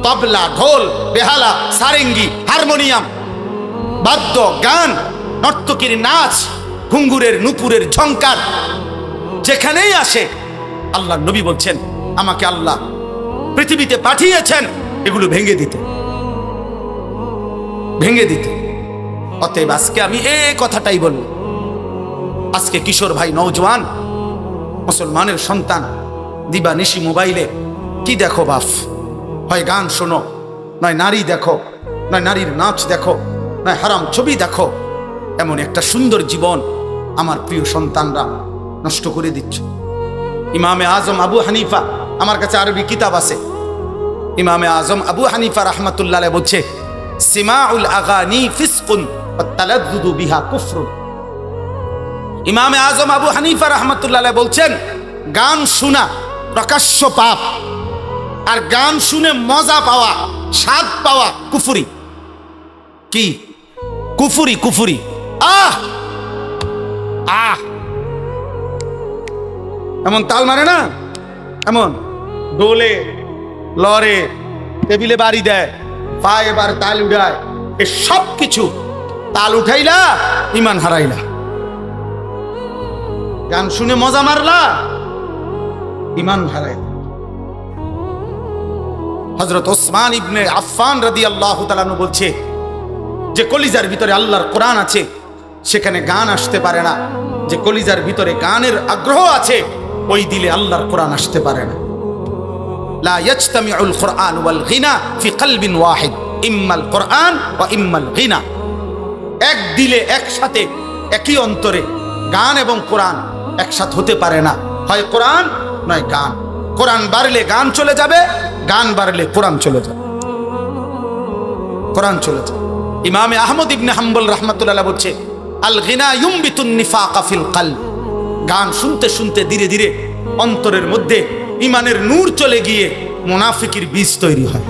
তবলা, ঢোল, বেহালা, সারেঙ্গি, হারমোনিয়াম, বাদ্য, গান, নর্তকীর নাচ, ঘুঙ্গুরের নুপুরের ঝংকার যেখানেই আসে, আল্লাহ নবী বলছেন আমাকে আল্লাহ পৃথিবীতে পাঠিয়েছেন এগুলো ভেঙে দিতে। অতএব আজকে আমি এই কথাটাই বলবো, আজকে কিশোর ভাই, নওজওয়ান মুসলমানের সন্তান দিবা নিশি মোবাইলে কি দেখো বাপ, হয় গান শোনো, নয় নারী দেখো, নয় নারীর নাচ দেখো, নয় হারাম ছবি দেখো। এমন একটা সুন্দর জীবন আমার প্রিয় সন্তানরা নষ্ট করে দিচ্ছ। ইমামে আজম আবু হানিফা, আমার কাছে আরবি কিতাব আছে, ইমামে আজম আবু হানিফা রাহমাতুল্লাহ আলাইহি বলছে, সিমাউল আগানি ফিসকুন ওয়াত তালাদ্দুদু বিহা কুফরুন। ইমামে আজম আবু হানিফা রাহমাতুল্লাহ আলাইহি বলছেন, গান শোনা প্রকাশ্য পাপ, আর গান শুনে মজা পাওয়া, স্বাদ পাওয়া কুফরি। কি কুফরি? কুফরি। এমন তাল মারে না, এমন ডোলে, লরে, টেবিলে বাড়ি দেয়, পায়ে এবার তাল উঠায়, এ সব কিছু তাল উঠাইলা ইমান হারাইলা। গান শুনে মজা মারলা, ইমান হারাইলা। হযরত ওসমান ইবনে আফফান রাদিয়াল্লাহু তাআলা আনহু বলছে যে কলিজার ভিতরে আল্লাহর কোরআন আছে, সেখানে গান আসতে পারে না। যে কলিজার ভিতরে গানের আগ্রহ আছে, ওই দিলে আল্লাহর কোরআন আসতে পারে না। লা ইয়াজতামিউল কোরআন ওয়াল গিনা ফি কলবিন ওয়াহিদ, ইম্মাল কোরআন ওয়া ইম্মাল গিনা। এক দিলে, একসাথে, একই অন্তরে গান এবং কোরআন একসাথে হতে পারে না, হয় কোরআন নয় গান। কোরআন বাড়লে গান চলে যাবে, গান বাড়লে কোরআন চলে যাবে, কোরআন চলে যাবে। ইমামে আহমদ ইবনে হাম্বল রাহমাতুল্লাহ বলছে, আল গিনা ইউমবিতুন নিফাকা ফিল কলব। গান শুনতে শুনতে ধীরে ধীরে অন্তরের মধ্যে ইমানের নূর চলে গিয়ে মুনাফিকের বীজ তৈরি হয়,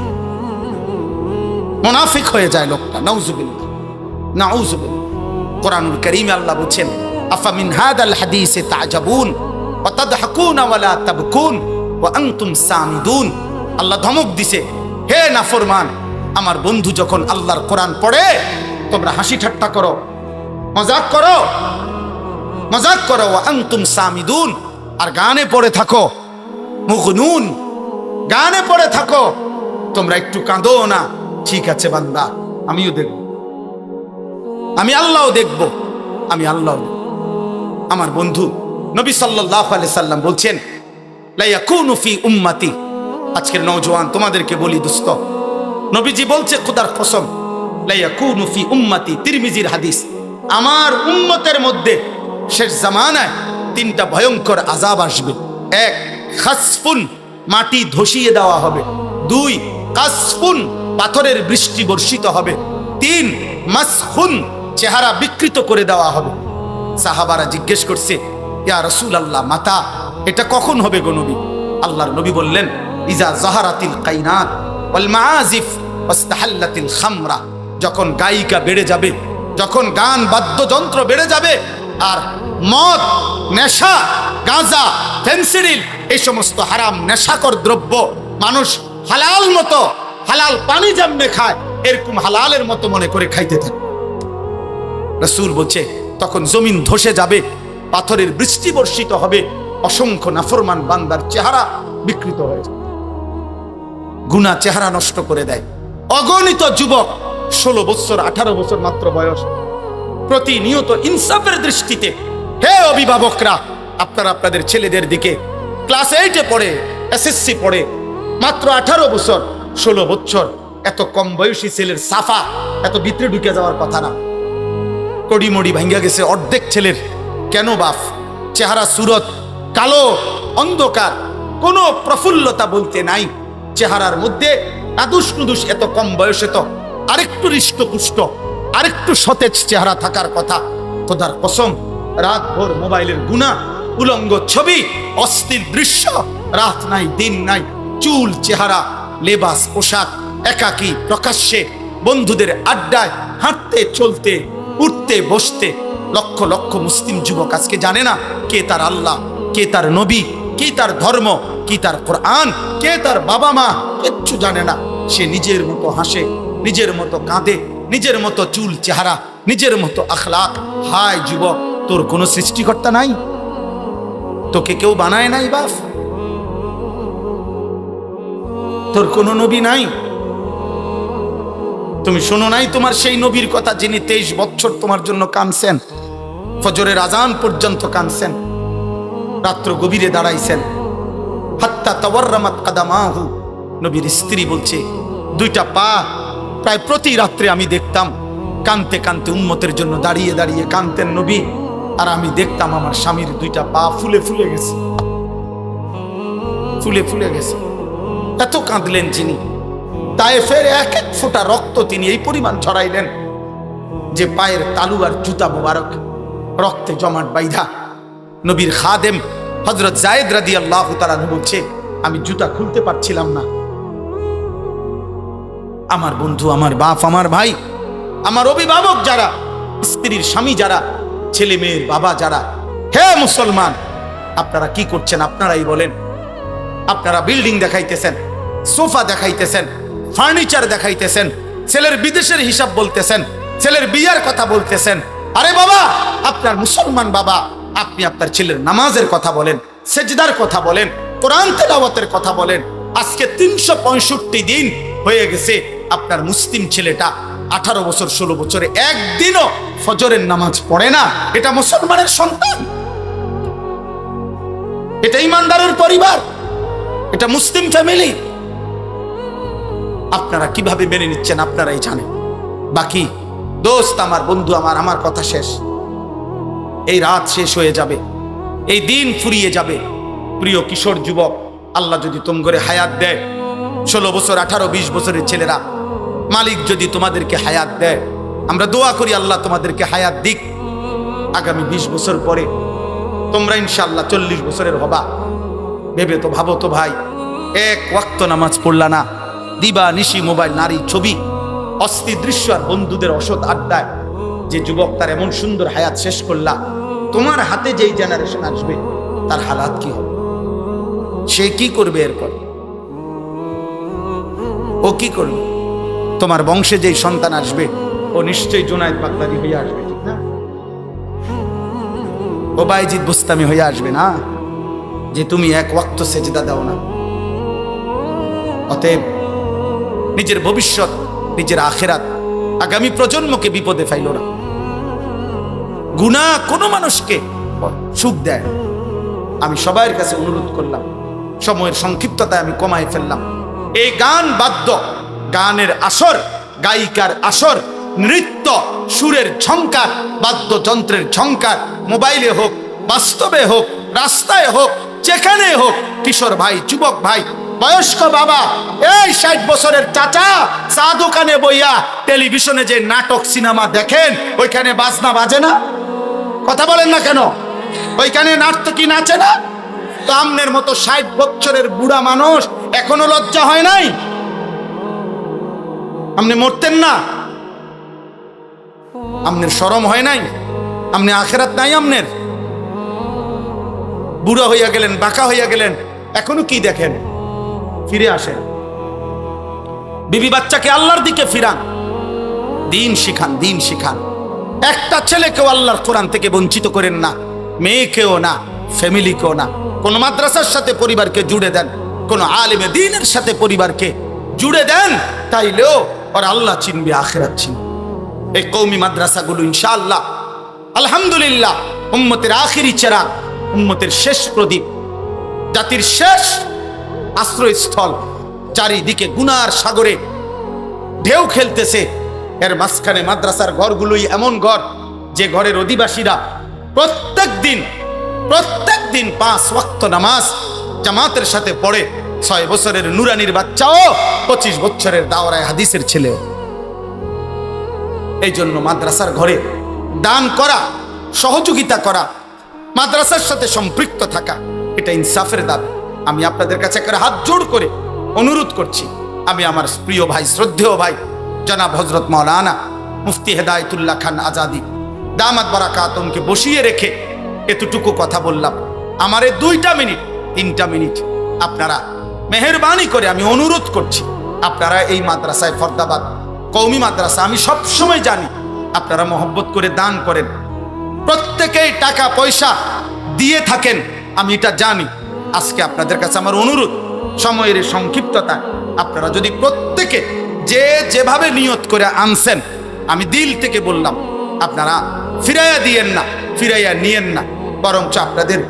মুনাফিক হয়ে যায় লোকটা। নাউজুবিল্লাহ, নাউজুবিল্লাহ। কোরআনুল কারীমে আল্লাহ বলেন, আফা মিন হাদাল হাদিসে তাজাবুন ওয়া তাদহাকুনা ওয়া লা তাবকুন ওয়া আনতুম সামিদুন। আল্লাহ ধমক দিছে, হে নাফরমান, আমার বন্ধু যখন আল্লাহর কোরআন পড়ে তোমরা হাসি ঠাট্টা করো, মজাক করো, মজাক করো, ওয়া আনতুম সামিদুন, আর গানে পড়ে থাকো, মুগনুন, গানে পড়ে থাকো, তোমরা একটু কাঁদো না। ঠিক আছে বান্দা, আমিও দেখব, আমি আল্লাহও দেখব, আমি আল্লাহ। আমার বন্ধু নবী সাল্লাল্লাহু আলাইহি সাল্লাম বলছেন, লা ইয়াকুনু ফি উম্মতি, আজকের নওজোয়ান তোমাদেরকে বলি দোস্ত, নবীজি বলছে খোদার কসম, লা ইয়াকুনু ফি উম্মতি, তিরমিজির হাদিস, আমার উম্মতের মধ্যে শেষ জামানায় তিনটা ভয়ঙ্কর আযাব আসবে। এক, খাসফুন, মাটি ধসিয়ে দেওয়া হবে। দুই, কাসফুন, পাথরের বৃষ্টি বর্ষিত হবে। তিন, মাসখুন, চেহারা বিকৃত করে দেওয়া হবে। সাহাবারা জিজ্ঞেস করছে, ইয়া রাসূলুল্লাহ, মাতা, এটা কখন হবে গো নবী? আল্লাহর নবী বললেন, ইজা যাহারাতিল কাইনাত ওয়াল মাআজিফ ওয়াস্তাহাল্লাতিল খামরা, যখন গায়িকা বেড়ে যাবে, যখন গান বাদ্যযন্ত্র বেড়ে যাবে, আর মদ, নেশা, গাঁজা, ফেনসিডিল, এই সমস্ত হারাম নেশাকর দ্রব্য মানুষ হালাল মতো, হালাল পানি যেমনে খায় এরকম হালালের মতো মনে করে খাইতে থাকে। রাসূল বলছে, তখন জমিন ধসে যাবে, পাথরের বৃষ্টি বর্ষিত হবে, অসংখ্য নাফরমান বান্দার চেহারা বিকৃত হয়ে যাবে, গুনাহ চেহারা নষ্ট করে দেয়। অগণিত যুবক, 16 বছর 18 বছর মাত্র বয়স, প্রতিনিয়ত ইনসাফের দৃষ্টিতে, হে অভিভাবকরা, আপনারা আপনাদের ছেলেদের দিকে, ক্লাস 8-এ পড়ে, এসএসসি পড়ে, মাত্র 18 বছর 16 বছর, এত কম বয়সী ছেলের সাফা এত ভিতরে ঢুকে যাওয়ার কথা না। কড়িমড়ি ভাঙ্গা গেছে অর্ধেক ছেলের। কেন বাপ? চেহারা সুরত কালো, অন্ধকার, কোনো প্রফুল্লতা বলতে নাই চেহারার মধ্যে। আদুস নুদুস, এত কম বয়সে তো আরেকটু হৃষ্টপুষ্ট, আরেকটু সতেজ চেহারা থাকার কথা। খোদার কসম, রাত ভোর মোবাইলের গুনাহ, উলঙ্গ ছবি, অশ্লীল দৃশ্য, রাত নাই দিন নাই, চুল, চেহারা, লেবাস, পোশাক, একাকী প্রকাশ্যে বন্ধুদের আড্ডায় হাঁটতে চলতে, উঠতে বসতে। লক্ষ লক্ষ মুসলিম যুবক আজকে জানে না কে তার আল্লাহ, কে তার নবী, কি তার ধর্ম, কি তার কোরআন, কে তার বাবা মা, কিচ্ছু জানে না। সে নিজের মতো হাসে, নিজের মতো কাঁদে, নিজের মতো চুল চেহারা, নিজের মতো আখলাক। হায় যুবক, তোর কোনো সৃষ্টিকর্তা নাই? তোকে কেউ বানায় নাই বাপ? তোর কোনো নবী নাই? তুমি শোনো নাই তোমার সেই নবীর কথা যিনি 23 বছর তোমার জন্য কাঁদছেন, ফজরের আজান পর্যন্ত কাঁদছেন, রাত্র গভীরে দাঁড়াইছেন, হাত্তা তাওয়াররামাত কাদামাহু। নবীর স্ত্রী বলছে, দুইটা পা প্রায় প্রতি রাত্রে আমি দেখতাম কানতে কানতে উম্মতের জন্য দাঁড়িয়ে দাঁড়িয়ে কানতেন নবী, আর আমি দেখতাম আমার স্বামীর দুইটা পা ফুলে ফুলে গেছে, ফুলে ফুলে গেছে। এত কাঁদলেন যিনি। তায়েফের এক এক ফোঁটা রক্ত তিনি এই পরিমাণ ছড়াইলেন যে পায়ের তালু আর জুতা মোবারক রক্তে জমাট বাইধা। নবীর খাদেম হযরত যায়েদ রাদিয়াল্লাহু তাআলা বলছে, আমি জুতা খুলতে পারছিলাম না। আমার বন্ধু, আমার বাপ, আমার ভাই, আমার অভিভাবক যারা, স্ত্রীর স্বামী যারা, ছেলে মেয়ের বাবা যারা, হে মুসলমান, আপনারা কি করছেন? আপনারাই বলেন। আপনারা বিল্ডিং দেখাইতেছেন, সোফা দেখাইতেছেন, ফার্নিচার দেখাইতেছেন, ছেলের বিদেশের হিসাব বলতেছেন, ছেলের বিয়ার কথা বলতেছেন। আরে বাবা, আপনার মুসলমান বাবা, আপনি আপনার ছেলের নামাজের কথা বলেন, সেজদার কথা বলেন, কোরআন তেলাওয়াতের কথা বলেন। আজকে 365 দিন হয়ে গেছে আপনার মুসলিম ছেলেটা 18 বছর 16 বছরে একদিনও ফজরের নামাজ পড়ে না। এটা মুসলমানের সন্তান, এটা ইমানদারের পরিবার, এটা মুসলিম ফ্যামিলি। আপনারা কিভাবে মেনে নিচ্ছেন আপনারাই জানেন। বাকি দোস্ত, আমার বন্ধু, আমার কথা শেষ। এই রাত শেষ হয়ে যাবে, এই দিন ফুরিয়ে যাবে। প্রিয় কিশোর যুবক, আল্লাহ যদি তোম করে হায়াত দেয়, 16 বছর 18 20 বছরের ছেলেরা, মালিক যদি তোমাদেরকে হায়াত দেয়, আমরা দোয়া করি আল্লাহ তোমাদেরকে হায়াত দিক। আগামী 20 বছর পরে তোমরা ইনশাআল্লাহ 40 বছরের হবা। ভেবে তো ভাবো তো ভাই, এক ওয়াক্ত নামাজ পড়লা না, দিবা নিশি মোবাইল, নারী ছবি, অস্থির দৃশ্য আর বন্ধুদের অসৎ আড্ডায় যে যুবক তার এমন সুন্দর হায়াত শেষ করলা, তোমার হাতে যেই জেনারেশন আসবে তার হালাত কি হবে? সে কি করবে এরপর? ও কি করবে? তোমার বংশে যেই সন্তান আসবে ও নিশ্চয়ই জুনায়েদ বাগদাদি হয়ে আসবে, ঠিক না? ও বাইজিদ বুস্তামি হয়ে আসবে না, যে তুমি এক ওয়াক্ত সেজদা দাও না। অতএব নিজের ভবিষ্যৎ, নিজের আখেরাত, আগামী প্রজন্মকে বিপদে ফাইলো না। গুনাহ কোনো মানুষকে সুখ দেয় না। আমি সবার কাছে অনুরোধ করলাম, সময়ের সংক্ষিপ্ততায় আমি কমাই ফেললাম। এই গান বাদ্য, গানের আসর, গায়িকার আসর, নৃত্য, সুরের ঝংকার, বাদ্যযন্ত্রের ঝংকার, মোবাইলে হোক, বাস্তবে হোক, রাস্তায় হোক, যেখানে হোক, কিশোর ভাই, যুবক ভাই, বয়স্ক বাবা, এই 60 বছরের চাচা চা দোকানে বইয়া টেলিভিশনে যে নাটক সিনেমা দেখেন, ওইখানে বাজনা বাজে না? কথা বলেন না কেন? ওইখানে নার্তকী নাচে না? তো আমনের মতো 60 বছরের বুড়া মানুষ এখনো লজ্জা হয় নাই? আপনি মরতেন না? আমনের শরম হয় নাই? আপনি আখেরাত নাই আমনের? বুড়া হইয়া গেলেন, বাঁকা হইয়া গেলেন, এখনো কি দেখেন? ফিরে আসেন, বিবি বাচ্চাকে আল্লাহর দিকে ফিরান, দিন শিখান, দিন শিখান। একটা ছেলেকেও আল্লাহর কোরআন থেকে বঞ্চিত করেন না, মেয়েকেও না, ফ্যামিলিকেও না। কোন মাদ্রাসার সাথে পরিবারকে জুড়ে দেন, কোন আলেমে দ্বীনের সাথে পরিবারকে জুড়ে দেন, তাইলেও ওর আল্লাহ চিনবে, আখিরাত চিনবে। এই কওমি মাদ্রাসাগুলো ইনশাআল্লাহ, আলহামদুলিল্লাহ, উম্মতের আখিরি চেরাগ, উম্মতের শেষ প্রদীপ, জাতির শেষ আশ্রয়স্থল। চারিদিকে গুনার সাগরে ঢেউ খেলতেছে, এর মাঝখানে মাদ্রাসার ঘরগুলোই এমন ঘর যে ঘরের অধিবাসীরা প্রত্যেক দিন 5 ওয়াক্ত নামাজ জামাতের সাথে পড়ে। 6 বছরের নুরানির বাচ্চাও 25 বছরের দাওরায়ে হাদিসের ছেলেও। এই জন্য মাদ্রাসার ঘরে দান করা, সহযোগিতা করা, মাদ্রাসার সাথে সম্পৃক্ত থাকা, এটা ইনসাফের দাবি। আমি আপনাদের কাছে একটা হাত জোড় করে অনুরোধ করছি। আমি আমার প্রিয় ভাই, শ্রদ্ধেয় ভাই জনাব হযরত মাওলানা মুফতি হেদায়েতুল্লাহ খান আজাদি দামাত বারাকাতুহুকে বসিয়ে রেখে এতটুকু কথা বললাম। আমারে 2টা মিনিট 3টা মিনিট আপনারা মেহেরবানি করে আমি অনুরোধ করছি, আপনারা এই মাদ্রাসায়, ফরদাবাদ কওমি মাদ্রাসা, আমি সব সময় জানি আপনারা মহব্বত করে দান করেন, প্রত্যেকেই টাকা পয়সা দিয়ে থাকেন, আমি এটা জানি। আজকে আপনাদের কাছে আমার অনুরোধ, সময়ের সংক্ষিপ্ততা, আপনারা যদি প্রত্যেকে যে যেভাবে নিয়ত করে আনছেন, আমি দিল থেকে বললাম, আপনারা ফিরাইয়া দিয়েন না, ফিরাইয়া নিয়েন না, বরঞ্চ আপনাদের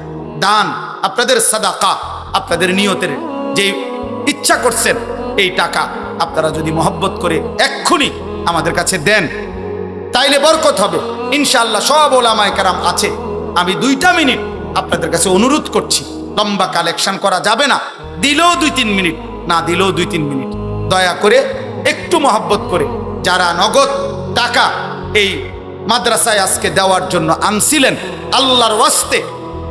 দান, আপনাদের সাদাকা, আপনাদের নিয়তের যে ইচ্ছা করছেন, এই টাকা আপনারা যদি মহব্বত করে এক্ষুনি আমাদের কাছে দেন, তাইলে বরকত হবে ইনশাআল্লাহ। সব ওলামায়ে কেরাম আছে। আমি 2টা মিনিট আপনাদের কাছে অনুরোধ করছি, লম্বা কালেকশন করা যাবে না, দিলেও 2-3 মিনিট, না দিলেও 2-3 মিনিট, দয়া করে একটু মহব্বত করে যারা নগদ টাকা এই মাদ্রাসায় আজকে দেওয়ার জন্য আনছিলেন, আল্লাহর ওয়াস্তে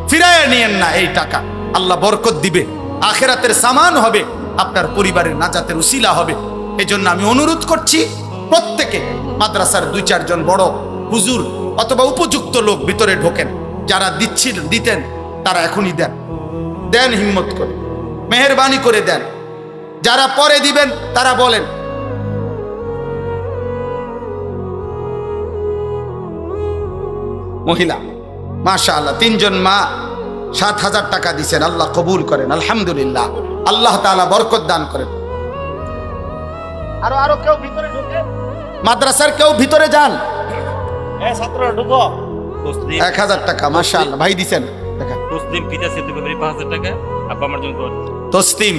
ফিরাইয়া নিয়েন না। এই টাকা আল্লাহ বরকত দিবে, আখিরাতের সামান হবে, আপনার পরিবারের নাজাতের উসিলা হবে। এজন্য আমি অনুরোধ করছি, প্রত্যেকে মাদ্রাসার 2-4 জন বড় হুজুর অথবা উপযুক্ত লোক ভিতরে ঢোকেন, যারা দিতেন তারা এখনই দেন, হিম্মত করে, মেহেরবানি করে দেন। যারা পরে দিবেন তারা বলেন। মহিলা মাশাআল্লাহ 3 জন মা 7,000 টাকা দিচ্ছেন, আল্লাহ কবুল করেন, আলহামদুলিল্লাহ, আল্লাহ তাআলা বরকত দান করেন। আরো কেউ ভিতরে ঢোকে, মাদ্রাসার কেউ ভিতরে যান, ছাত্ররা ঢুকো। 1000 টাকা মাশাআল্লাহ ভাই দিচ্ছেন। তসলিম পিতা সেতু ব্যাপারী 5000 টাকা, আব্বা আমার জন্য তসলিম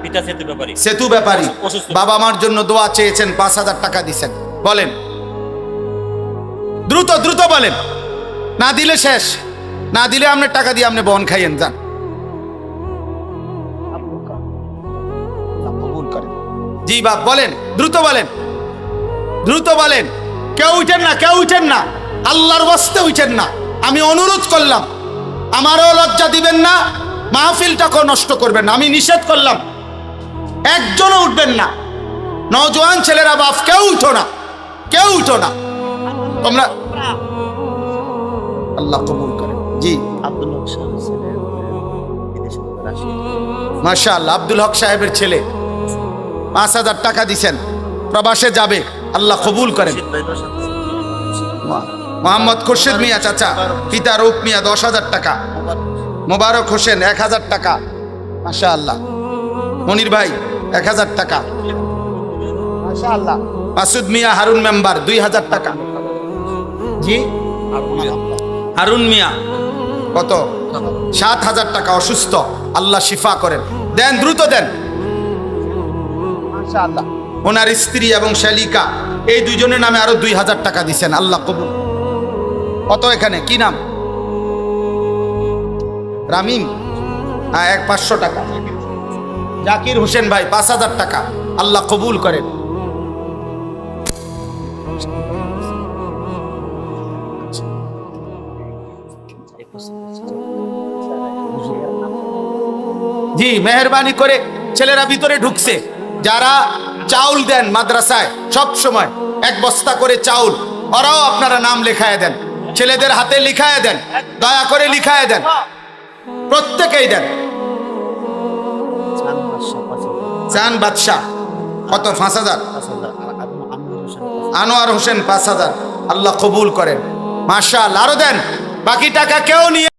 পিতা সেতু ব্যাপারী, সেতু ব্যাপারী বাবা আমার জন্য দোয়া চেয়েছেন, 5000 টাকা দিচ্ছেন। বলেন দ্রুত দ্রুত বলেন, না দিলে শেষ, না দিলে আপনি টাকা দিয়ে আপনি বন খাইয়েন, যান। জি বাপ বলেন, দ্রুত বলেন, দ্রুত বলেন। কেউ উঠেন না, কেউ উঠেন না, আল্লাহর ওয়াস্তে উঠেন না। আমি অনুরোধ করলাম, আমারও লজ্জা দিবেন না, মাহফিলটাকেও নষ্ট করবেন না, আমি নিষেধ করলাম। একজনও উঠবেন না, নওজোয়ান ছেলেরা বাপ কেউ উঠো না, কেউ উঠো না তোমরা। আল্লাহ কবুল করেন। জি মাশাআল্লাহ, আব্দুল হক সাহেবের ছেলে 5000 টাকা দিছেন, প্রবাসে যাবে, আল্লাহ কবুল করেন। মোহাম্মদ খুরশিদ মিয়া চাচা, পিতা রূপ মিয়া 10,000 টাকা, মোবারক হোসেন 1000 টাকা, মাশাআল্লাহ। মনির ভাই 1000 টাকা, মাশাআল্লাহ। মাসুদ মিয়া হারুন মেম্বার 2000 টাকা। জি হারুন মিয়া কত? 7,000 টাকা। অসুস্থ, আল্লাহ শিফা করেন। দেন, দ্রুত দেন। মাশাআল্লাহ। ওনার স্ত্রী এবং শালিকা এই দুইজনের নামে আরো 2,000 টাকা দিছেন, আল্লাহ কবুল। কত এখানে, কি নাম? রামিম। হ্যাঁ, 500 টাকা। জাকির হোসেন ভাই 5,000 টাকা, আল্লাহ কবুল করেন। জি, মেহরবানি করে ছেলেরা ভিতরে ঢুকছে, যারা চাউল দেন মাদ্রাসায় সব সময় 1 বস্তা করে চাউল, ওরাও আপনারা নাম লেখায় দেন, ছেলেদের হাতে লিখায় দেন, দয়া করে লিখায় দেন, প্রত্যেকেই দেন। চান বাদশাহ কত? 5,000। আনোয়ার হোসেন 5,000, আল্লাহ কবুল করেন। মাশাআল্লাহ, আরো দেন। বাকি টাকা কেউ নিয়ে